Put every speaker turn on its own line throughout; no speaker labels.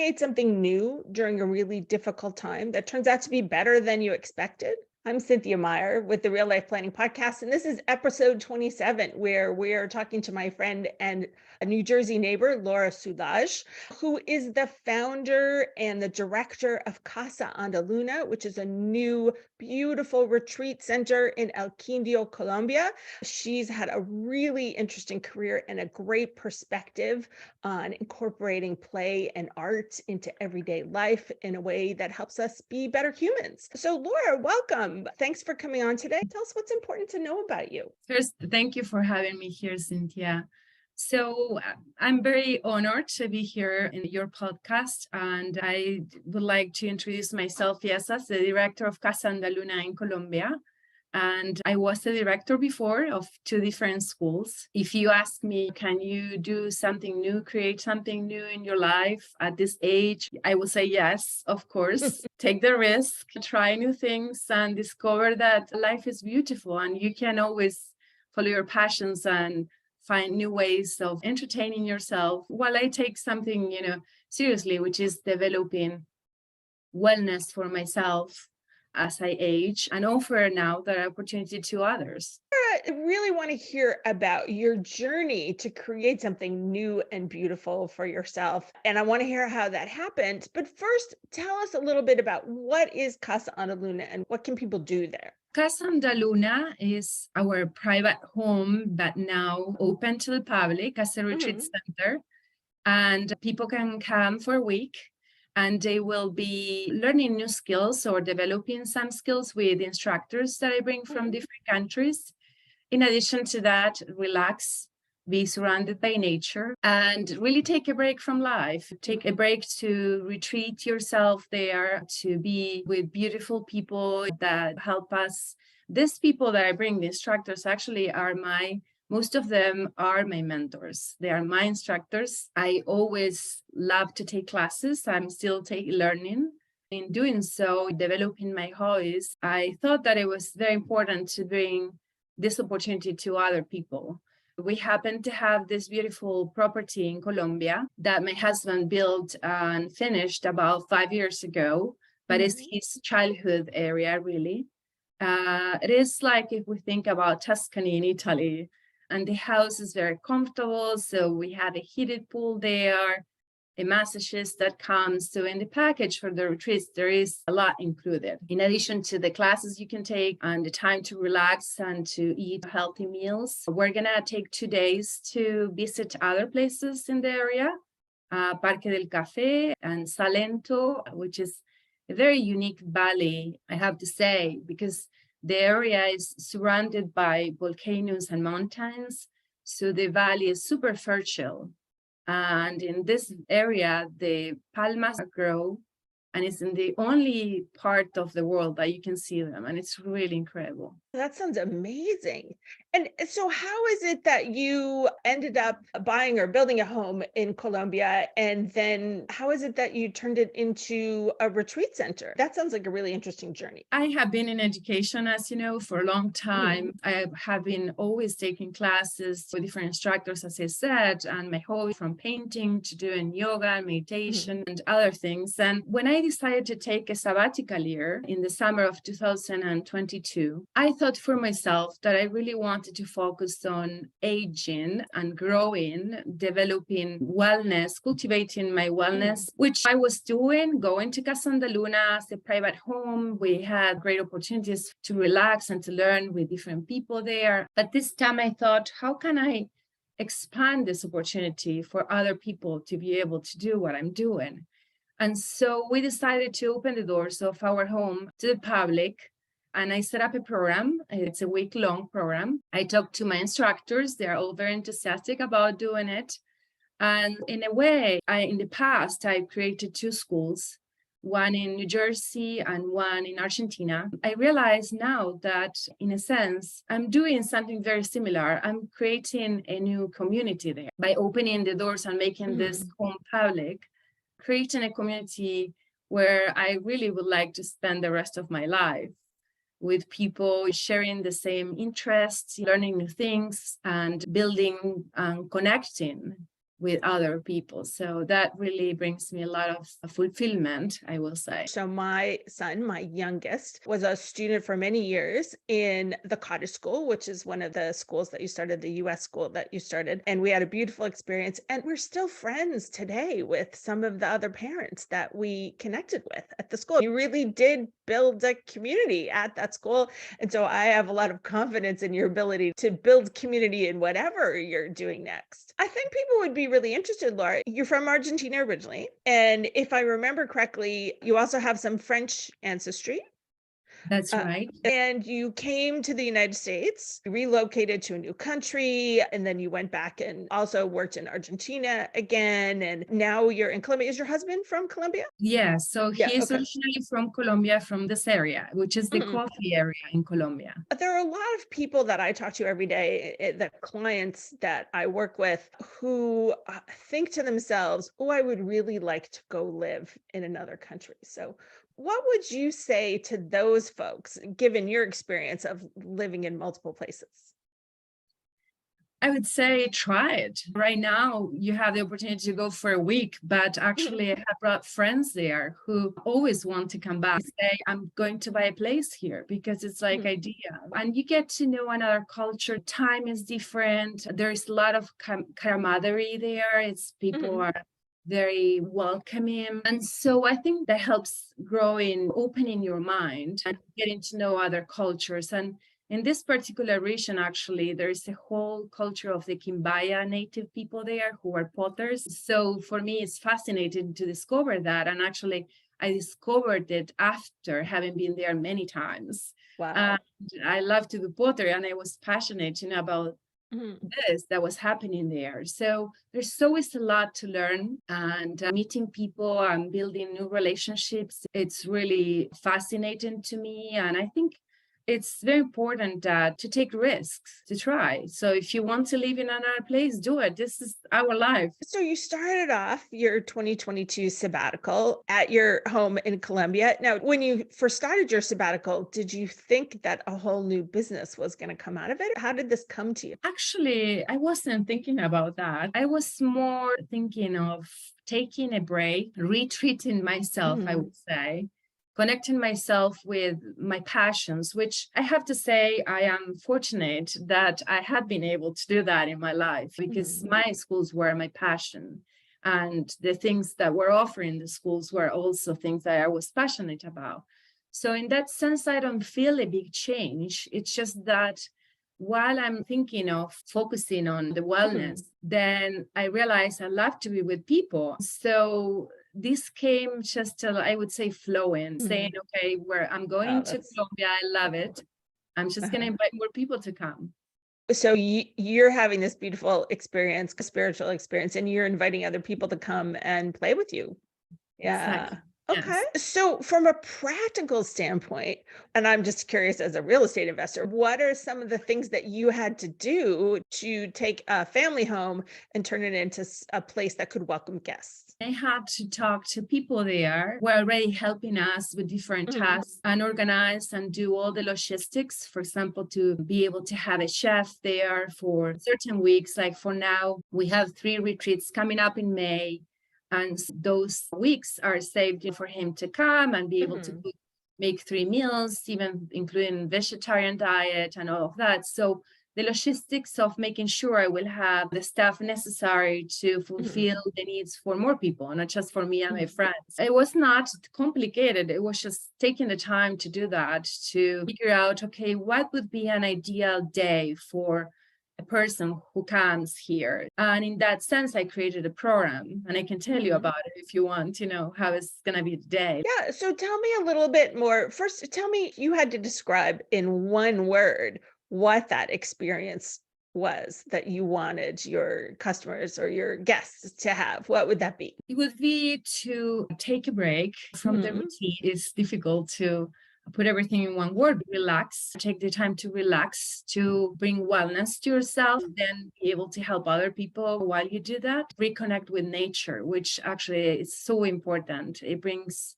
create something new during a really difficult time that turns out to be better than you expected? I'm Cynthia Meyer with the Real Life Planning Podcast, and this is episode 27, where we're talking to my friend and a New Jersey neighbor, Laura Soulages, who is the founder and the director of Casa Andaluna, which is a new, beautiful retreat center in El Quindio, Colombia. She's had a really interesting career and a great perspective on incorporating play and art into everyday life in a way that helps us be better humans. So Laura, welcome. Thanks for coming on today. Tell us what's important to know about you.
First, thank you for having me here, Cynthia. So I'm very honored to be here in your podcast, and I would like to introduce myself, yes, as the director of Casa Andaluna in Colombia. And I was the director before of 2 different schools. If you ask me, can you do something new, create something new in your life at this age? I will say yes, of course. Take the risk, try new things, and discover that life is beautiful and you can always follow your passions and find new ways of entertaining yourself while I take something, seriously, which is developing wellness for myself as I age and offer now that opportunity to others.
I really want to hear about your journey to create something new and beautiful for yourself. And I want to hear how that happened. But first, tell us a little bit about what is Casa Andaluna and what can people do there?
Casa Andaluna is our private home that now open to the public as a retreat center. And people can come for a week and they will be learning new skills or developing some skills with instructors that I bring from different countries. In addition to that, relax, be surrounded by nature, and really take a break from life. Take a break to retreat yourself there, to be with beautiful people that help us. These people that I bring, the instructors, actually are most of them are my mentors. They are my instructors. I always love to take classes. I'm still learning. In doing so, developing my hobbies, I thought that it was very important to bring this opportunity to other people. We happen to have this beautiful property in Colombia that my husband built and finished about 5 years ago, but it's his childhood area, really. It is like if we think about Tuscany in Italy, and the house is very comfortable. So we have a heated pool there, a massages that comes. So in the package for the retreats, there is a lot included. In addition to the classes you can take and the time to relax and to eat healthy meals, we're gonna take 2 days to visit other places in the area, Parque del Café and Salento, which is a very unique valley, I have to say, because the area is surrounded by volcanoes and mountains, so the valley is super fertile. And in this area, the palmas grow, and it's in the only part of the world that you can see them, and it's really incredible.
That sounds amazing. And so how is it that you ended up buying or building a home in Colombia? And then how is it that you turned it into a retreat center? That sounds like a really interesting journey.
I have been in education, as you know, for a long time. I have been always taking classes with different instructors, as I said, and my hobby from painting to doing yoga and meditation and other things. And when I decided to take a sabbatical year in the summer of 2022, I thought for myself that I really wanted to focus on aging and growing, developing wellness, cultivating my wellness, which I was doing, going to Casa Andaluna as a private home. We had great opportunities to relax and to learn with different people there. But this time I thought, how can I expand this opportunity for other people to be able to do what I'm doing? And so we decided to open the doors of our home to the public. And I set up a program. It's a week-long program. I talked to my instructors. They're all very enthusiastic about doing it. And in a way, in the past, I created 2 schools, one in New Jersey and one in Argentina. I realize now that, in a sense, I'm doing something very similar. I'm creating a new community there by opening the doors and making this home public, creating a community where I really would like to spend the rest of my life, with people sharing the same interests, learning new things, and building and connecting with other people. So that really brings me a lot of fulfillment, I will say.
So my son, my youngest, was a student for many years in the cottage school, which is one of the schools that you started, the US school that you started. And we had a beautiful experience. And we're still friends today with some of the other parents that we connected with at the school. You really did build a community at that school. And so I have a lot of confidence in your ability to build community in whatever you're doing next. I think people would be really interested, Laura. You're from Argentina originally. And if I remember correctly, you also have some French ancestry.
That's right.
And you came to the United States, relocated to a new country, and then you went back and also worked in Argentina again. And now you're in Colombia. Is your husband from Colombia?
Yeah, so
Yeah,
he's
okay.
originally from Colombia, from this area, which is the
Mhm.
coffee area in Colombia.
There are a lot of people that I talk to every day, the clients that I work with, who think to themselves, oh, I would really like to go live in another country. So, what would you say to those folks, given your experience of living in multiple places?
I would say try it. Right now, you have the opportunity to go for a week, but
Mhm,
actually, I have brought friends there who always want to come back. Say, I'm going to buy a place here because it's like
mhm,
idea. And you get to know another culture. Time is different. There's a lot of camaraderie there. It's people
mhm.
are very welcoming. And so I think that helps growing, opening your mind and getting to know other cultures. And in this particular region, actually, there's a whole culture of the Quimbaya native people there who are potters. So for me, it's fascinating to discover that. And actually, I discovered it after having been there many times. And
Wow.
I love to do pottery, and I was passionate, about
Mhm,
this that was happening there. So there's always a lot to learn, and meeting people and building new relationships. It's really fascinating to me. And I think it's very important to take risks, to try. So if you want to live in another place, do it. This is our life.
So you started off your 2022 sabbatical at your home in Colombia. Now, when you first started your sabbatical, did you think that a whole new business was going to come out of it? How did this come to you?
Actually, I wasn't thinking about that. I was more thinking of taking a break, retreating myself, I
Mhm,
would say, connecting myself with my passions, which I have to say, I am fortunate that I have been able to do that in my life because
mhm,
my schools were my passion. And the things that were offered in the schools were also things that I was passionate about. So, in that sense, I don't feel a big change. It's just that while I'm thinking of focusing on the wellness,
mhm.
then I realized I love to be with people. So this came just to, I would say, flowing, saying,
Mhm.
okay, where I'm
Wow,
going to
that's
Colombia, I love it. I'm just going to
uh-huh.
invite more people to come.
So you're having this beautiful experience, spiritual experience, and you're inviting other people to come and play with you. Yeah.
Exactly.
Okay.
Yes.
So from a practical standpoint, and I'm just curious as a real estate investor, what are some of the things that you had to do to take a family home and turn it into a place that could welcome guests?
I had to talk to people there who are already helping us with different
Mhm,
tasks and organize and do all the logistics. For example, to be able to have a chef there for certain weeks. Like for now, we have 3 retreats coming up in May. And those weeks are saved for him to come and be able to
mhm,
make 3 meals, even including vegetarian diet and all of that. So the logistics of making sure I will have the staff necessary to
mhm,
fulfill the needs for more people, not just for me and my
mhm,
friends. It was not complicated. It was just taking the time to do that, to figure out, okay, what would be an ideal day for a person who comes here. And in that sense, I created a program, and I can tell you
mhm.
about it if you want to know how it's going to be today.
Yeah. So tell me a little bit more. First, tell me, you had to describe in one word what that experience was that you wanted your customers or your guests to have. What would that be?
It would be to take a break from the
Mhm,
routine. It's difficult to put everything in one word. Relax, take the time to relax, to bring wellness to yourself, then be able to help other people while you do that. Reconnect with nature, which actually is so important. It brings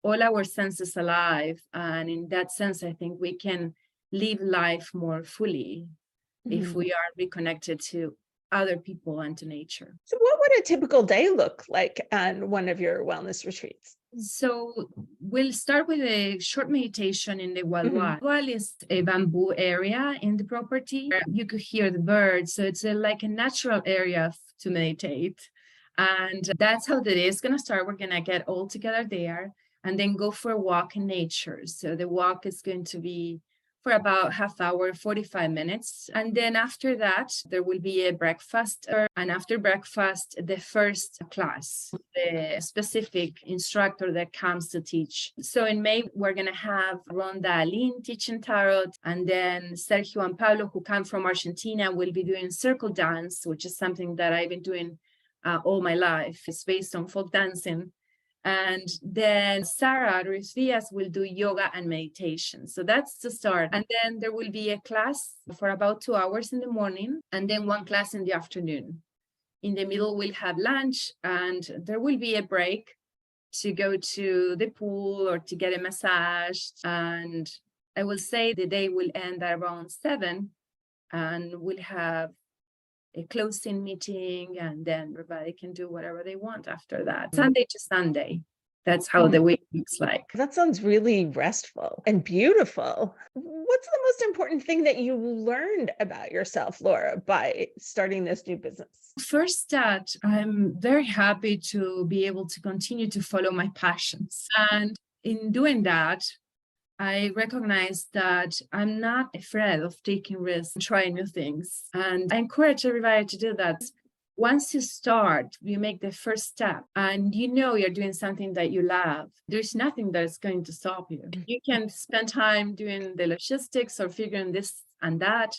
all our senses alive. And in that sense, I think we can live life more fully if
mhm.
we are reconnected to other people and to nature.
So what would a typical day look like on one of your wellness retreats?
So we'll start with a short meditation in the Walwal.
Mm-hmm.
Walwal is a bamboo area in the property. You could hear the birds. So it's like a natural area to meditate. And that's how the day is going to start. We're going to get all together there and then go for a walk in nature. So the walk is going to be for about half hour, 45 minutes. And then after that, there will be a breakfast. And after breakfast, the first class, the specific instructor that comes to teach. So in May, we're going to have Rhonda Aline teaching tarot. And then Sergio and Pablo, who come from Argentina, will be doing circle dance, which is something that I've been doing all my life. It's based on folk dancing. And then Sarah Ruiz Diaz will do yoga and meditation. So that's the start. And then there will be a class for about 2 hours in the morning and then one class in the afternoon. In the middle, we'll have lunch and there will be a break to go to the pool or to get a massage. And I will say the day will end at around 7 and we'll have a closing meeting, and then everybody can do whatever they want after that. Sunday to Sunday. That's how the week looks like.
That sounds really restful and beautiful. What's the most important thing that you learned about yourself, Laura, by starting this new business?
First, that I'm very happy to be able to continue to follow my passions. And in doing that, I recognize that I'm not afraid of taking risks and trying new things. And I encourage everybody to do that. Once you start, you make the first step and you know you're doing something that you love. There's nothing that is going to stop you. You can spend time doing the logistics or figuring this and that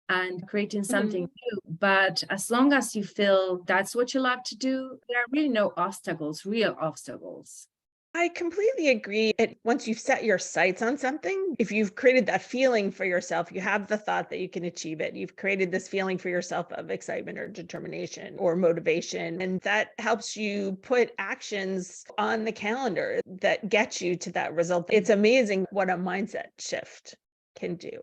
and creating something new. But as long as you feel that's what you love to do, there are really no obstacles, real obstacles.
I completely agree. Once you've set your sights on something, if you've created that feeling for yourself, you have the thought that you can achieve it. You've created this feeling for yourself of excitement or determination or motivation. And that helps you put actions on the calendar that get you to that result. It's amazing what a mindset shift can do.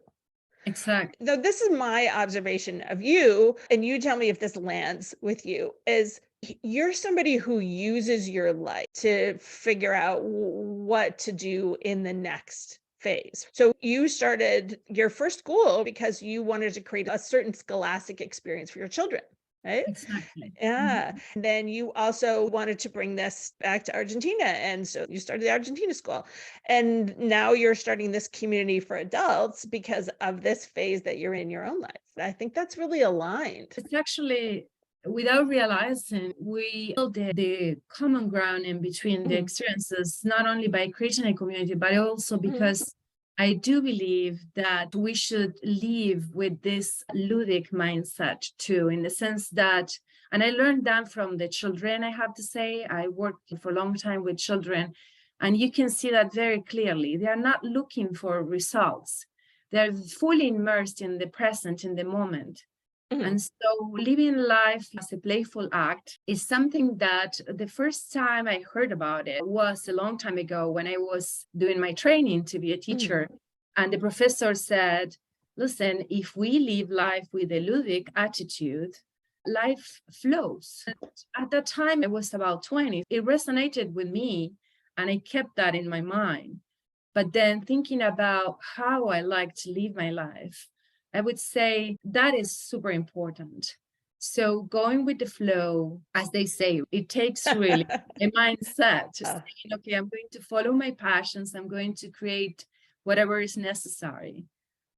Exactly.
Though this is my observation of you, and you tell me if this lands with you, is you're somebody who uses your life to figure out what to do in the next phase. So you started your first school because you wanted to create a certain scholastic experience for your children, right?
Exactly.
Yeah. And then you also wanted to bring this back to Argentina. And so you started the Argentina school. And now you're starting this community for adults because of this phase that you're in your own life. I think that's really aligned.
It's actually, without realizing, we build the common ground in between the experiences, not only by creating a community, but also because I do believe that we should live with this ludic mindset too, in the sense that, and I learned that from the children, I have to say. I worked for a long time with children, and you can see that very clearly. They are not looking for results. They're fully immersed in the present, in the moment. And so living life as a playful act is something that the first time I heard about it was a long time ago when I was doing my training to be a teacher. And the professor said, listen, if we live life with a ludic attitude, life flows. At that time, I was about 20. It resonated with me and I kept that in my mind. But then thinking about how I like to live my life, I would say that is super important. So going with the flow, as they say, it takes really a mindset to say, okay, I'm going to follow my passions. I'm going to create whatever is necessary.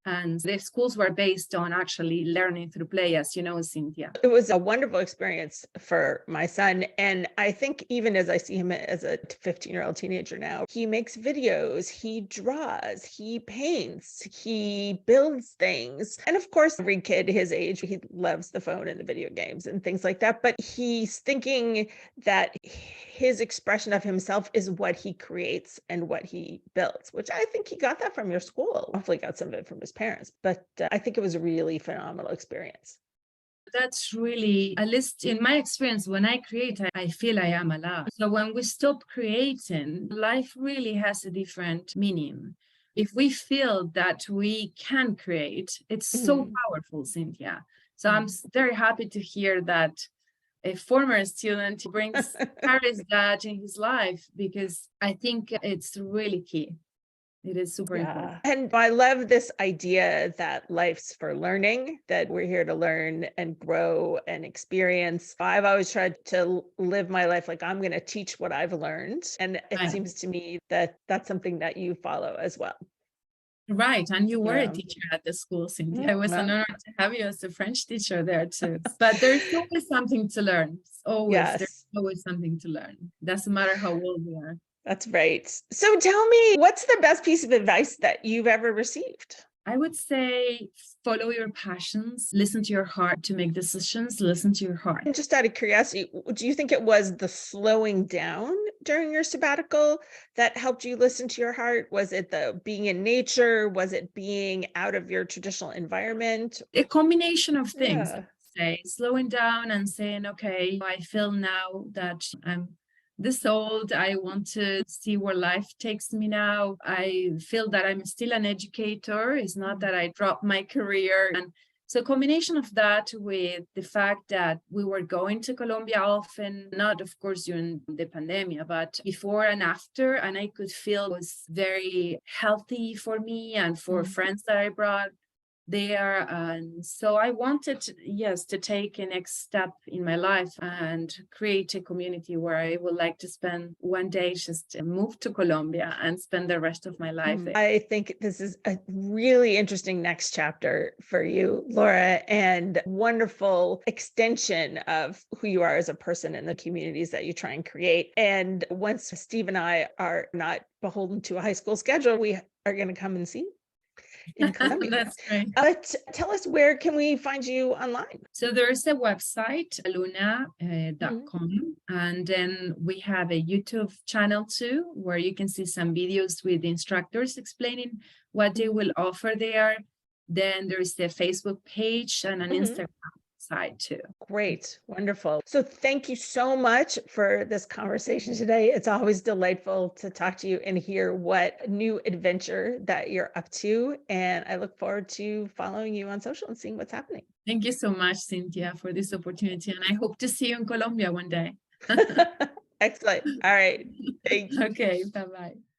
And the schools were based on actually learning through play, as you know, Cynthia.
It was a wonderful experience for my son. And I think even as I see him as a 15-year-old teenager now, he makes videos, he draws, he paints, he builds things. And of course, every kid his age, he loves the phone and the video games and things like that. But he's thinking that his expression of himself is what he creates and what he builds, which I think he got that from your school. Hopefully got some of it from his parents, but I think it was a really phenomenal experience.
That's really, at least in my experience, when I create, I feel I am alive. So when we stop creating, life really has a different meaning. if we feel that we can create, it's so powerful, Cynthia. So I'm very happy to hear that a former student carries that in his life, because I think it's really key. It is super important.
And I love this idea that life's for learning, that we're here to learn and grow and experience. I've always tried to live my life like I'm going to teach what I've learned. And it seems to me that that's something that you follow as well.
Right. And you were a teacher at the school, Cynthia. It was an honor to have you as a French teacher there too. But there's always something to learn. There's always something to learn. Doesn't matter how old we are.
That's right. So tell me, what's the best piece of advice that you've ever received?
I would say follow your passions, listen to your heart to make decisions, listen to your heart.
And just out of curiosity, do you think it was the slowing down during your sabbatical that helped you listen to your heart? Was it the being in nature? Was it being out of your traditional environment?
A combination of things, I would say. Slowing down and saying, okay, I feel now that I'm this old, I want to see where life takes me now. I feel that I'm still an educator. It's not that I dropped my career. And so a combination of that with the fact that we were going to Colombia often, not of course during the pandemic, but before and after, and I could feel it was very healthy for me and for friends that I brought there. And so I wanted, to take a next step in my life and create a community where I would like to spend one day, just move to Colombia and spend the rest of my life there.
I think this is a really interesting next chapter for you, Laura, and wonderful extension of who you are as a person and the communities that you try and create. And once Steve and I are not beholden to a high school schedule, we are going to come and see you in Colombia.
That's great.
But tell us, where can we find you online?
So there's a website, aluna.com, and then we have a YouTube channel too, where you can see some videos with instructors explaining what they will offer there. Then there's the Facebook page and an Instagram side too.
Great. Wonderful. So thank you so much for this conversation today. It's always delightful to talk to you and hear what new adventure that you're up to. And I look forward to following you on social and seeing what's happening.
Thank you so much, Cynthia, for this opportunity. And I hope to see you in Colombia one day.
Excellent. All right. Thanks.
Okay. Bye-bye.